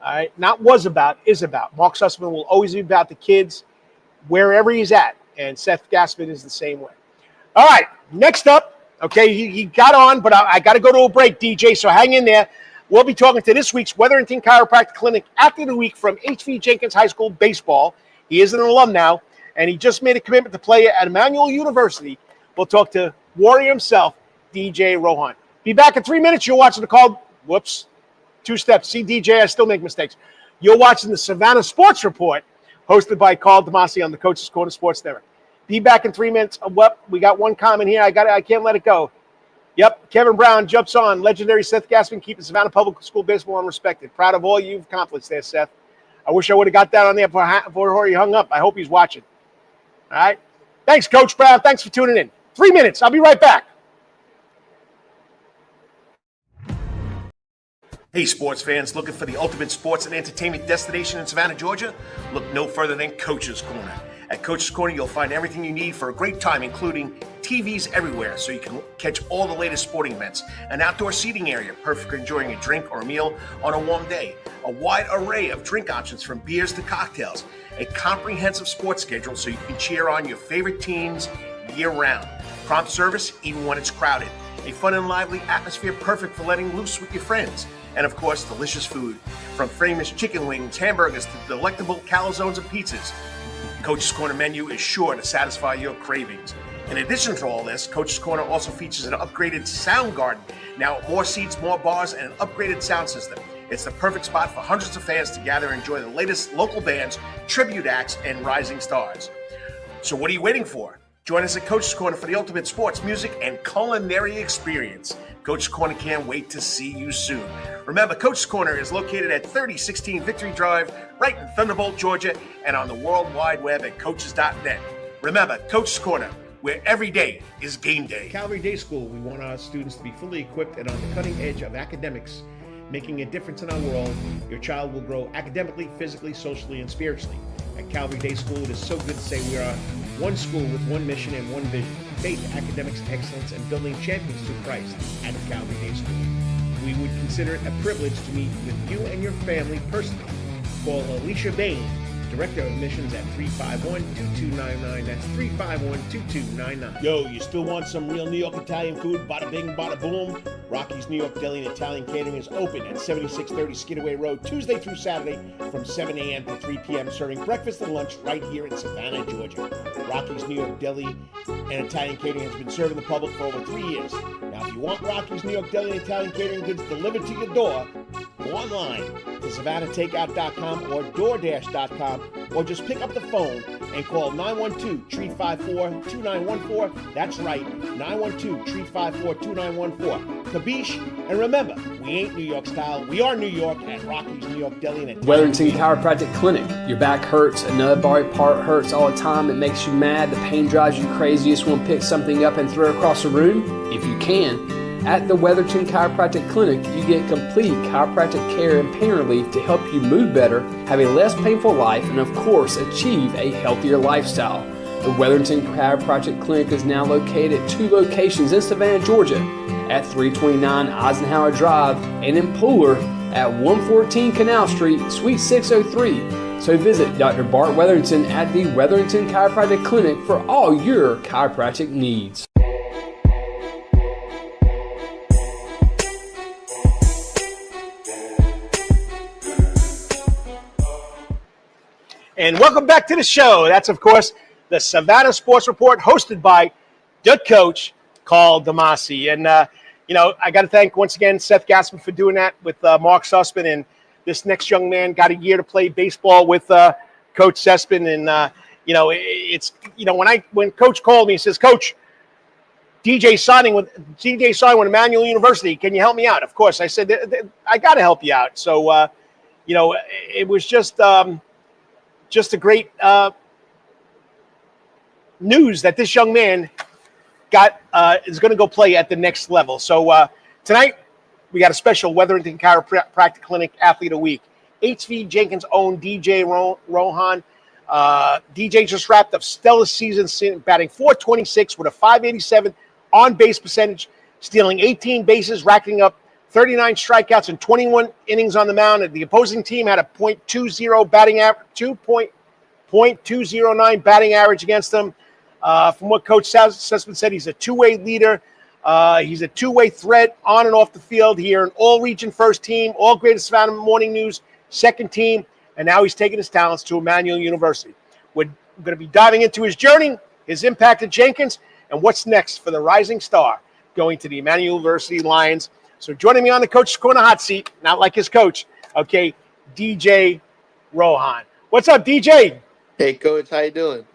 All right, not was about, is about. Mark Sussman will always be about the kids wherever he's at, and Seth Gaspin is the same way. All right, next up, okay, he got on, but I got to go to a break, DJ, so hang in there. We'll be talking to this week's Wetherington Chiropractic Clinic Athlete of the Week from HV Jenkins High School Baseball. He is an alum now, and he just made a commitment to play at Emmanuel University. We'll talk to Warrior himself, DJ Rohan. Be back in 3 minutes. You're watching the call. Whoops. 2 steps. See, DJ, I still make mistakes. You're watching the Savannah Sports Report, hosted by Karl, DeMasi on the Coach's Corner Sports Network. Be back in 3 minutes. Well, we got one comment here. I can't let it go. Yep, Kevin Brown jumps on. Legendary Seth Gaspin keeping Savannah Public School baseball unrespected. Proud of all you've accomplished there, Seth. I wish I would have got that on there before he hung up. I hope he's watching. All right. Thanks, Coach Brown. Thanks for tuning in. 3 minutes. I'll be right back. Hey, sports fans, looking for the ultimate sports and entertainment destination in Savannah, Georgia? Look no further than Coach's Corner. At Coach's Corner, you'll find everything you need for a great time, including TVs everywhere, so you can catch all the latest sporting events, an outdoor seating area, perfect for enjoying a drink or a meal on a warm day, a wide array of drink options from beers to cocktails, a comprehensive sports schedule so you can cheer on your favorite teams year-round, prompt service even when it's crowded, a fun and lively atmosphere perfect for letting loose with your friends, and of course, delicious food, from famous chicken wings, hamburgers to delectable calzones and pizzas. Coach's Corner menu is sure to satisfy your cravings. In addition to all this, Coach's Corner also features an upgraded sound garden. Now, more seats, more bars, and an upgraded sound system. It's the perfect spot for hundreds of fans to gather and enjoy the latest local bands, tribute acts, and rising stars. So what are you waiting for? Join us at Coach's Corner for the ultimate sports, music, and culinary experience. Coach's Corner can't wait to see you soon. Remember, Coach's Corner is located at 3016 Victory Drive, right in Thunderbolt, Georgia, and on the World Wide Web at coaches.net. Remember, Coach's Corner, where every day is game day. Calvary Day School, we want our students to be fully equipped and on the cutting edge of academics, making a difference in our world. Your child will grow academically, physically, socially, and spiritually. At Calvary Day School, it is so good to say we are one school with one mission and one vision: faith, academics, excellence, and building champions through Christ at Calvary Day School. We would consider it a privilege to meet with you and your family personally. Call Alicia Bain, Director of Admissions, at 351-2299. That's 351-2299. Yo, you still want some real New York Italian food? Bada bing, bada boom. Rocky's New York Deli and Italian Catering is open at 7630 Skidaway Road, Tuesday through Saturday from 7 a.m. to 3 p.m., serving breakfast and lunch right here in Savannah, Georgia. Rocky's New York Deli and Italian Catering has been serving the public for over 3 years. Now, if you want Rocky's New York Deli and Italian Catering goods delivered to your door, go online to SavannahTakeout.com or DoorDash.com, or just pick up the phone and call 912-354-2914. That's right, 912-354-2914. Kabish, and remember, we ain't New York style, we are New York at Rocky's New York Deli and Wetherington Chiropractic Clinic. Your back hurts, another body part hurts all the time. It makes you mad. The pain drives you crazy. You just want to pick something up and throw it across the room? If you can. At the Wetherington Chiropractic Clinic, you get complete chiropractic care and pain relief to help you move better, have a less painful life, and of course, achieve a healthier lifestyle. The Wetherington Chiropractic Clinic is now located at 2 locations in Savannah, Georgia, at 329 Eisenhower Drive and in Pooler at 114 Canal Street, Suite 603. So visit Dr. Bart Wetherington at the Wetherington Chiropractic Clinic for all your chiropractic needs. And welcome back to the show. That's, of course, the Savannah Sports Report, hosted by the coach, Karl, DeMasi. And, I got to thank, once again, Seth Gaspin for doing that with Mark Sussman. And this next young man got a year to play baseball with Coach Sussman. And, when Coach called me, he says, Coach, DJ signing with Emmanuel University. Can you help me out? Of course. I said, I got to help you out. So, it was just a great news that this young man is going to go play at the next level. So tonight we got a special Wetherington Chiropractic Clinic Athlete of the Week. HV Jenkins' own DJ Rohan. DJ just wrapped up stellar season, batting .426 with a .587 on-base percentage, stealing 18 bases, racking up 39 strikeouts and 21 innings on the mound. The opposing team had a .20 batting average, .209 batting average against them. From what Coach Sussman said, he's a two-way leader. He's a two-way threat on and off the field. Here an all-region first team, all Greater Savannah Morning News second team, and now he's taking his talents to Emmanuel University. We're going to be diving into his journey, his impact at Jenkins, and what's next for the rising star going to the Emmanuel University Lions So joining me on the Coach's Corner hot seat, not like his coach, okay, DJ Rohan. What's up, DJ? Hey, Coach, how you doing?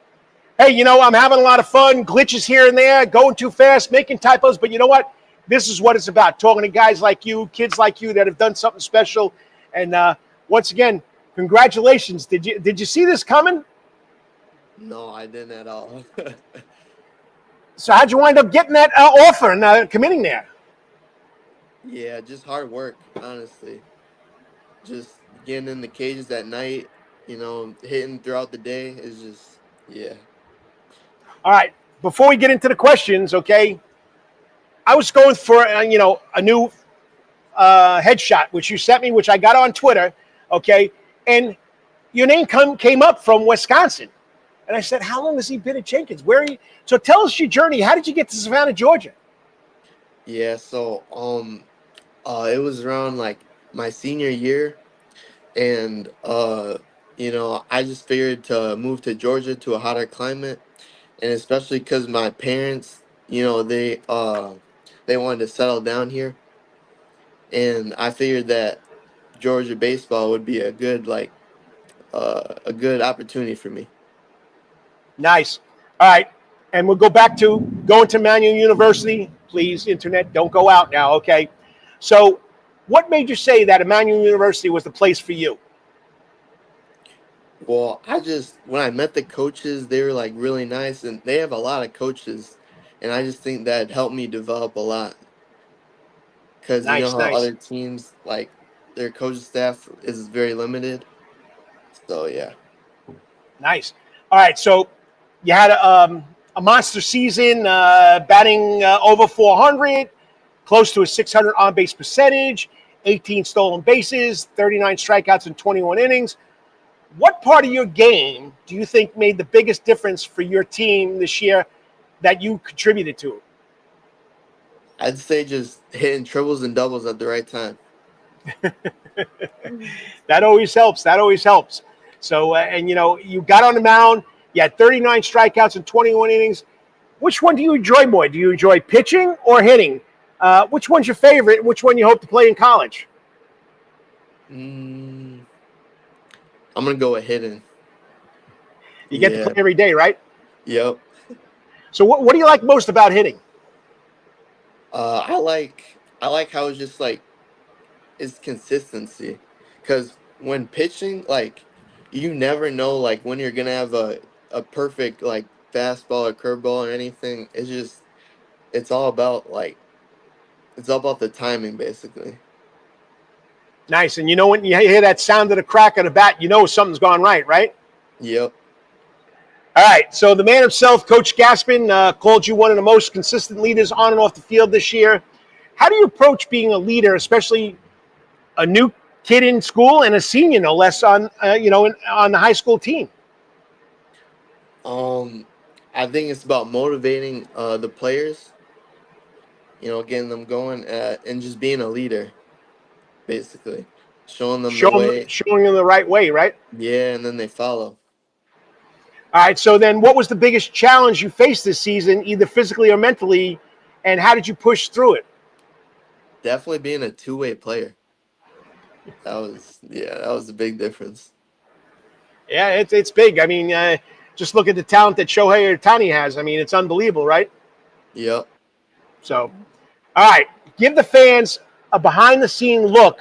Hey, you know, I'm having a lot of fun, glitches here and there, going too fast, making typos, but you know what? This is what it's about, talking to guys like you, kids like you that have done something special. And once again, congratulations. Did you see this coming? No, I didn't at all. So how'd you wind up getting that offer and committing there? Yeah, just hard work, honestly. Just getting in the cages at night, hitting throughout the day is just, yeah. All right, before we get into the questions, okay, I was going for, a new headshot, which you sent me, which I got on Twitter, okay, and your name came up from Wisconsin. And I said, how long has he been at Jenkins? Where are you? So tell us your journey. How did you get to Savannah, Georgia? Yeah, so it was around like my senior year, and I just figured to move to Georgia to a hotter climate, and especially because my parents, they wanted to settle down here, and I figured that Georgia baseball would be a good opportunity for me. Nice. All right. And we'll go back to going to Emmanuel University. Please, internet, don't go out now, okay? So what made you say that Emmanuel University was the place for you? Well, when I met the coaches, they were like really nice, and they have a lot of coaches, and I just think that helped me develop a lot. Because you know how other teams, like their coaching staff is very limited. So, yeah. Nice. All right. So you had a monster season, batting over 400, close to a 600 on-base percentage, 18 stolen bases, 39 strikeouts in 21 innings. What part of your game do you think made the biggest difference for your team this year that you contributed to? I'd say just hitting triples and doubles at the right time. That always helps. That always helps. So, you got on the mound. You had 39 strikeouts in 21 innings. Which one do you enjoy more? Do you enjoy pitching or hitting? Which one's your favorite? Which one you hope to play in college? I'm going to go with hitting. You get to play every day, right? Yep. So what do you like most about hitting? I like how it's just like it's consistency, because when pitching, like, you never know like when you're gonna have a perfect like fastball or curveball or anything. It's all about the timing, basically. Nice. And when you hear that sound of the crack of the bat, something's gone right? Yep. All right, so the man himself, Coach Gaspin, called you one of the most consistent leaders on and off the field this year. How do you approach being a leader, especially a new kid in school and a senior, no less, on on the high school team? I think it's about motivating the players, getting them going, and just being a leader, basically, showing them the way. Showing them the right way, right? Yeah, and then they follow. All right, so then what was the biggest challenge you faced this season, either physically or mentally, and how did you push through it? Definitely being a two-way player. That was a big difference. Yeah, it's big. I mean, just look at the talent that Shohei Ohtani has. I mean, it's unbelievable, right? Yep. So, all right, give the fans a behind-the-scene look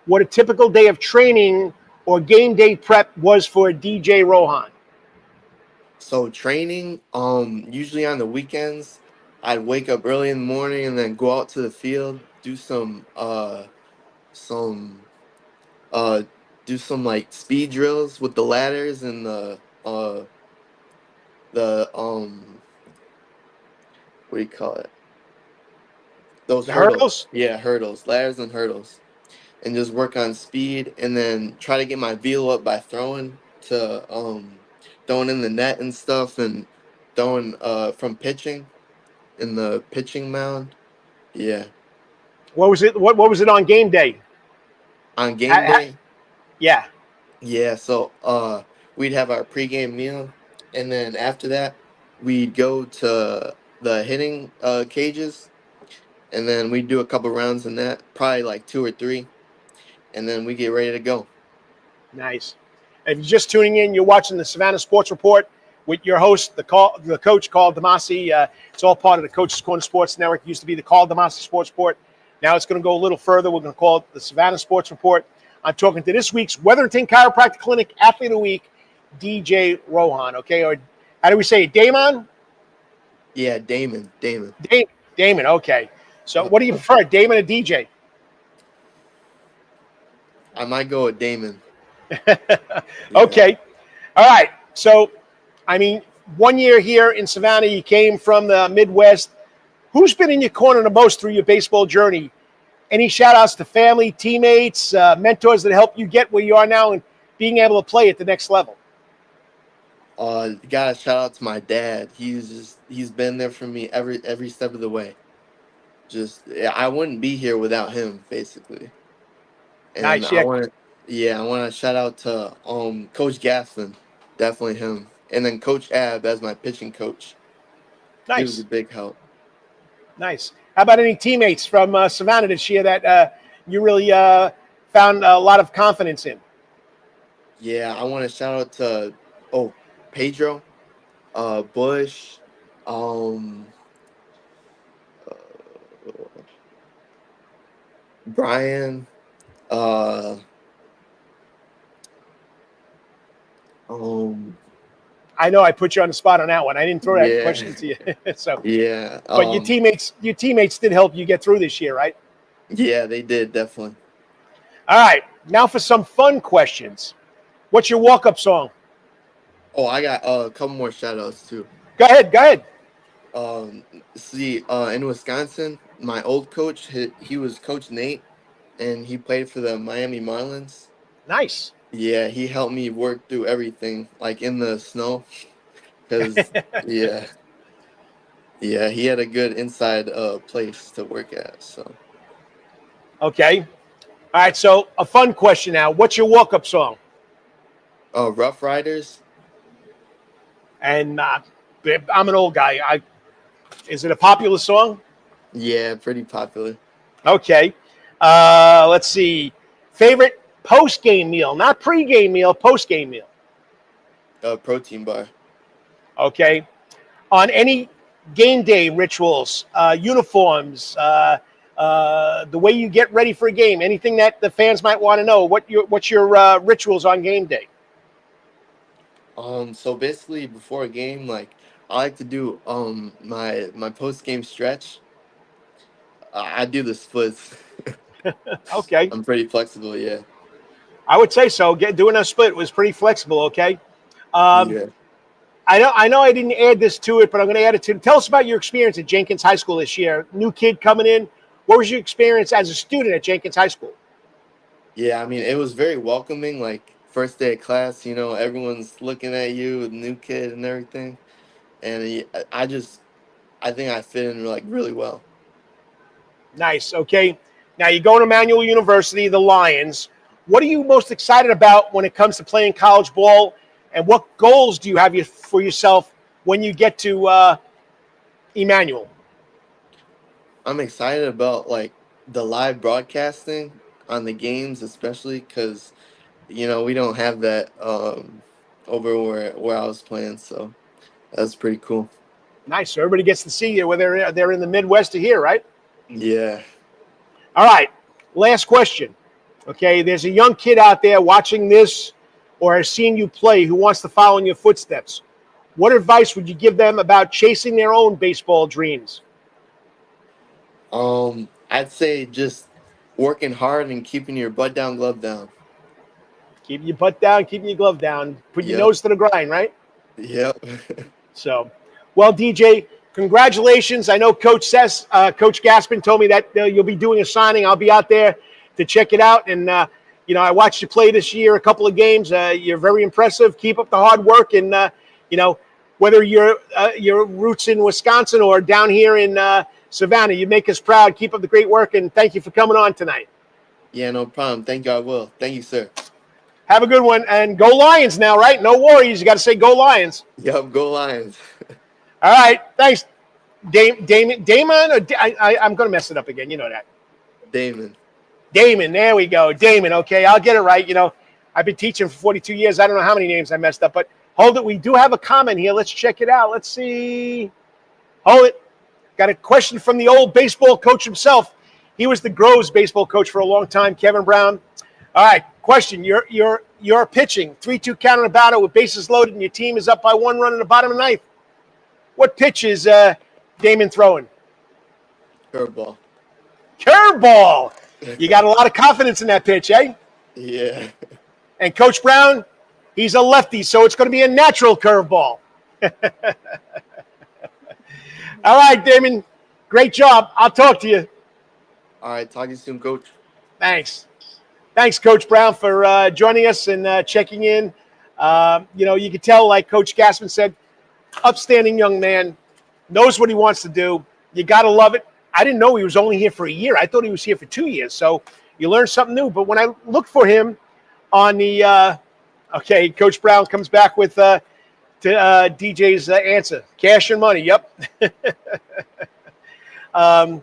what a typical day of training or game day prep was for DJ Rohan. So training, usually on the weekends, I'd wake up early in the morning and then go out to the field, do some like speed drills with the ladders and the what do you call it? Those hurdles? Yeah, hurdles, ladders and hurdles, and just work on speed, and then try to get my velo up by throwing in the net and stuff, and throwing from pitching in the pitching mound. Yeah. What was it? What was it on game day? On game day? Yeah. Yeah, so we'd have our pregame meal, and then after that, we'd go to the hitting cages, and then we do a couple rounds in that, probably like 2 or 3, and then we get ready to go. Nice. If you're just tuning in, you're watching the Savannah Sports Report with your host, the coach, Karl DeMasi. It's all part of the Coach's Corner Sports Network. It used to be the Karl DeMasi Sports Report. Now it's going to go a little further. We're going to call it the Savannah Sports Report. I'm talking to this week's Wetherington Chiropractic Clinic Athlete of the Week, DJ Rohan. Okay, or how do we say it? Damon? Yeah, Damon. Damon. Okay. So what do you prefer, Damon or DJ? I might go with Damon. Okay. All right. So, I mean, 1 year here in Savannah, you came from the Midwest. Who's been in your corner the most through your baseball journey? Any shout outs to family, teammates, mentors that helped you get where you are now and being able to play at the next level? Got a shout out to my dad. He's been there for me every step of the way. I wouldn't be here without him, basically. And nice. I want to shout out to Coach Gaspin, definitely him, and then Coach Ab as my pitching coach. Nice. He was a big help. Nice. How about any teammates from Savannah this year that you really found a lot of confidence in? Yeah, I want to shout out to Pedro, Bush, Brian, I know I put you on the spot on that one. I didn't throw that question to you. So yeah, but your teammates did help you get through this year, right? Yeah, they did, definitely. All right, now for some fun questions. What's your walk-up song? Oh, I got a couple more shout-outs too. Go ahead. In Wisconsin, my old coach, he was Coach Nate, and he played for the Miami Marlins. Nice. Yeah, he helped me work through everything, like in the snow. Because, yeah, he had a good inside place to work at. So. Okay. All right, so a fun question now. What's your walk-up song? Rough Riders. And I'm an old guy. Is it a popular song? Yeah, pretty popular. Okay. Let's see. Favorite post-game meal, not pre-game meal, post-game meal. Protein bar. Okay. On any game day rituals, uniforms, the way you get ready for a game, anything that the fans might want to know, what's your rituals on game day? So basically before a game, like I like to do my post-game stretch. I do the splits. Okay. I'm pretty flexible, yeah. I would say so. Doing a split was pretty flexible, okay? Yeah. I know I didn't add this to it, but I'm going to add it to it. Tell us about your experience at Jenkins High School this year. New kid coming in. What was your experience as a student at Jenkins High School? Yeah, I mean, it was very welcoming. Like, first day of class, everyone's looking at you, new kid and everything. And I think I fit in, like, really well. Nice, okay. Now, you go to Emmanuel University, the Lions. What are you most excited about when it comes to playing college ball? And what goals do you have for yourself when you get to Emmanuel? I'm excited about, like, the live broadcasting on the games, especially because, we don't have that over where I was playing. So that's pretty cool. Nice. So everybody gets to see you, whether they're in the Midwest or here, right? Yeah. All right. Last question. Okay. There's a young kid out there watching this or has seen you play who wants to follow in your footsteps. What advice would you give them about chasing their own baseball dreams? I'd say just working hard and keeping your butt down, glove down. Keeping your butt down, keeping your glove down. Put your nose to the grind, right? Yep. So, well, DJ, congratulations. I know Coach Gaspin told me that you'll be doing a signing. I'll be out there to check it out. And, I watched you play this year, a couple of games. You're very impressive. Keep up the hard work. And, whether your roots in Wisconsin or down here in Savannah, you make us proud. Keep up the great work. And thank you for coming on tonight. Yeah, no problem. Thank you. I will. Thank you, sir. Have a good one. And go Lions now, right? No Warriors. You got to say go Lions. Yep, go Lions. All right. Thanks, Damon, or I'm going to mess it up again. You know that. Damon. Damon, there we go. Damon, okay, I'll get it right. You know, I've been teaching for 42 years. I don't know how many names I messed up, but hold it. We do have a comment here. Let's check it out. Let's see. Hold it. Got a question from the old baseball coach himself. He was the Groves baseball coach for a long time, Kevin Brown. All right, question. You're pitching 3-2 count on the batter with bases loaded, and your team is up by 1 run in the bottom of the ninth. What pitch is Damon throwing? Curveball. Curveball. You got a lot of confidence in that pitch, eh? Yeah. And Coach Brown, he's a lefty, so it's going to be a natural curveball. All right, Damon. Great job. I'll talk to you. All right. Talk to you soon, Coach. Thanks. Thanks, Coach Brown, for joining us and checking in. You know, you can tell, like Coach Gaspin said, upstanding young man, knows what he wants to do. You got to love it. I didn't know he was only here for a year. I thought he was here for 2 years. So you learn something new. But when I looked for him on the okay, Coach Brown comes back with to DJ's answer. Cash and money. Yep. I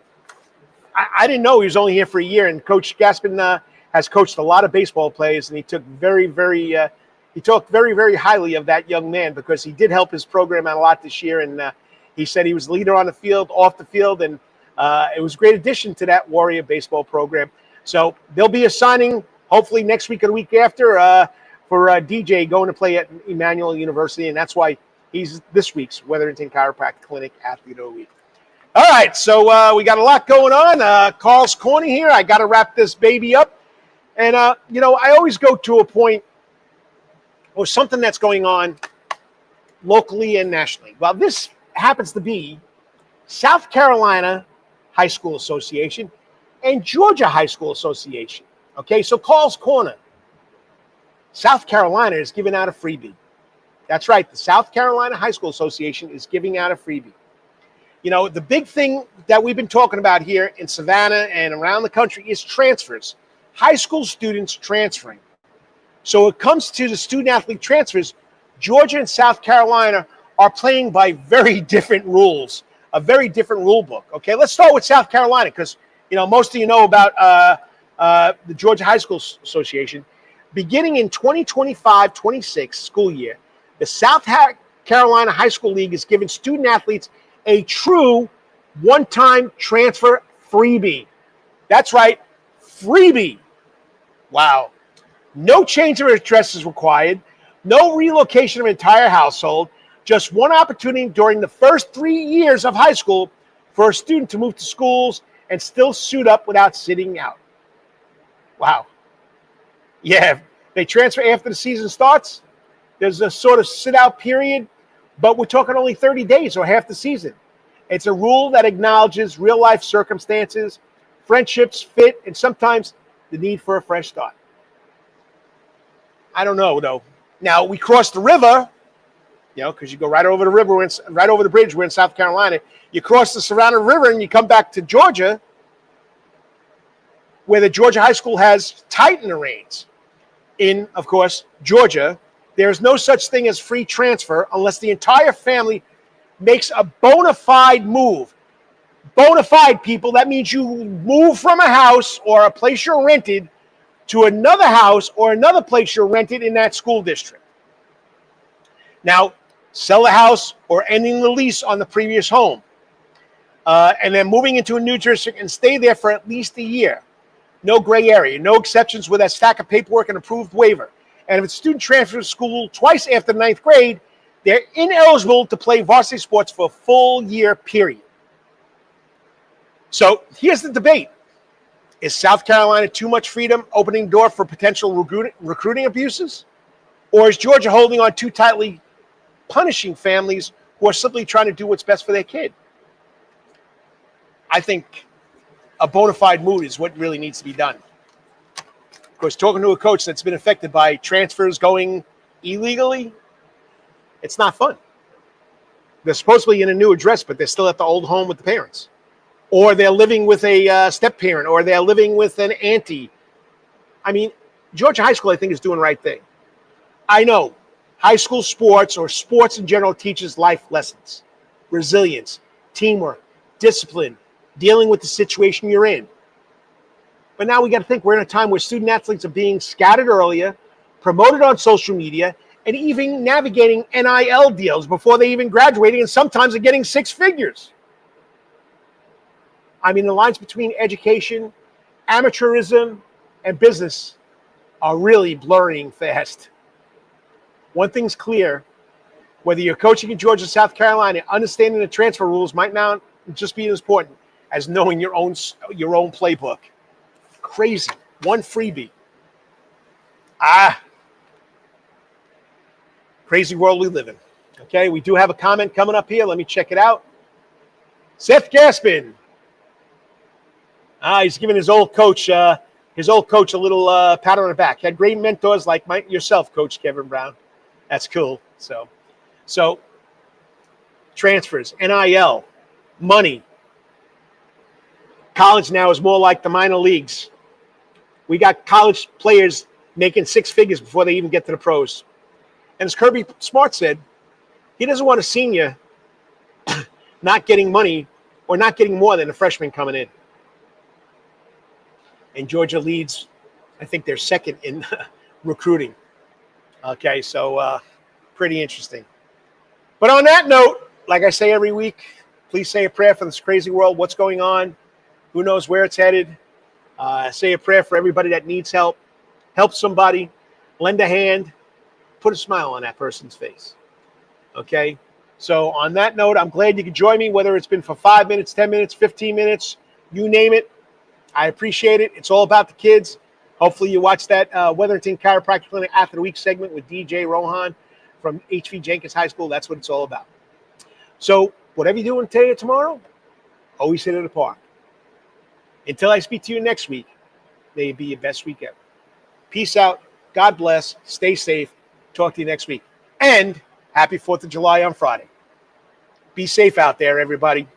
didn't know he was only here for a year. And Coach Gaspin has coached a lot of baseball players, and he took very, very highly of that young man because he did help his program out a lot this year. And he said he was a leader on the field, off the field, and it was a great addition to that Warrior baseball program. So there'll be a signing hopefully next week or the week after for DJ going to play at Emmanuel University, and that's why he's this week's Wetherington Chiropractic Clinic Athlete of the Week. All right, so we got a lot going on. Karl's Corner here. I got to wrap this baby up. And, you know, I always go to a point or something that's going on locally and nationally. Well, this happens to be South Carolina High School Association and Georgia High School Association. Okay, so Karl's Corner. South Carolina is giving out a freebie. That's right, the South Carolina High School Association is giving out a freebie. You know, the big thing that we've been talking about here in Savannah and around the country is transfers. High school students transferring. So when it comes to the student-athlete transfers, Georgia and South Carolina are playing by very different rules, a very different rule book. Okay, let's start with South Carolina because, you know, most of you know about the Georgia High School Association. Beginning in 2025-26 school year, the South Carolina High School League is giving student-athletes a true one-time transfer freebie. That's right, freebie. Wow. No change of address is required. No relocation of an entire household. Just one opportunity during the first 3 years of high school for a student to move to schools and still suit up without sitting out. Wow. Yeah, they transfer after the season starts. There's a sort of sit-out period, but we're talking only 30 days or half the season. It's a rule that acknowledges real-life circumstances, friendships, fit, and sometimes the need for a fresh start. I don't know, though. Now, we cross the river, you know, because you go right over the river, right over the bridge. We're in South Carolina. You cross the Savannah River and you come back to Georgia, where the Georgia High School has tightened the reins. In, of course, Georgia, there is no such thing as free transfer unless the entire family makes a bona fide move. Bona fide, people, that means you move from a house or a place you're rented to another house or another place you're rented in that school district. Now, sell the house or ending the lease on the previous home, and then moving into a new district and stay there for at least a year. No gray area, no exceptions with a stack of paperwork and approved waiver. And if a student transfers to school twice after the 9th grade, they're ineligible to play varsity sports for a full year period. So here's the debate. Is South Carolina too much freedom, opening door for potential recruiting abuses? Or is Georgia holding on too tightly, punishing families who are simply trying to do what's best for their kid? I think a bona fide move is what really needs to be done. Of course, talking to a coach that's been affected by transfers going illegally, it's not fun. They're supposedly in a new address, but they're still at the old home with the parents. Or they're living with a step-parent, or they're living with an auntie. I mean, Georgia High School, I think, is doing the right thing. I know high school sports or sports in general teaches life lessons, resilience, teamwork, discipline, dealing with the situation you're in. But now we got to think we're in a time where student athletes are being scouted earlier, promoted on social media, and even navigating NIL deals before they even graduating, and sometimes are getting six figures. I mean, the lines between education, amateurism, and business are really blurring fast. One thing's clear, whether you're coaching in Georgia, South Carolina, understanding the transfer rules might not just be as important as knowing your own playbook. Crazy. One freebie. Crazy world we live in. Okay, we do have a comment coming up here. Let me check it out. Seth Gaspin. He's giving his old coach a little pat on the back. Had great mentors like yourself, Coach Kevin Brown. That's cool. So transfers, NIL, money. College now is more like the minor leagues. We got college players making six figures before they even get to the pros. And as Kirby Smart said, he doesn't want a senior not getting money or not getting more than a freshman coming in. And Georgia leads, I think they're second in recruiting. Okay, so pretty interesting. But on that note, like I say every week, please say a prayer for this crazy world. What's going on? Who knows where it's headed? Say a prayer for everybody that needs help. Help somebody. Lend a hand. Put a smile on that person's face. Okay? So on that note, I'm glad you could join me, whether it's been for 5 minutes, 10 minutes, 15 minutes, you name it. I appreciate it. It's all about the kids. Hopefully you watched that Wetherington Chiropractic Clinic Athlete Week segment with DJ Rohan from HV Jenkins High School. That's what it's all about. So whatever you're doing today or tomorrow, always hit it at the park. Until I speak to you next week, may it be your best week ever. Peace out. God bless. Stay safe. Talk to you next week. And happy 4th of July on Friday. Be safe out there, everybody.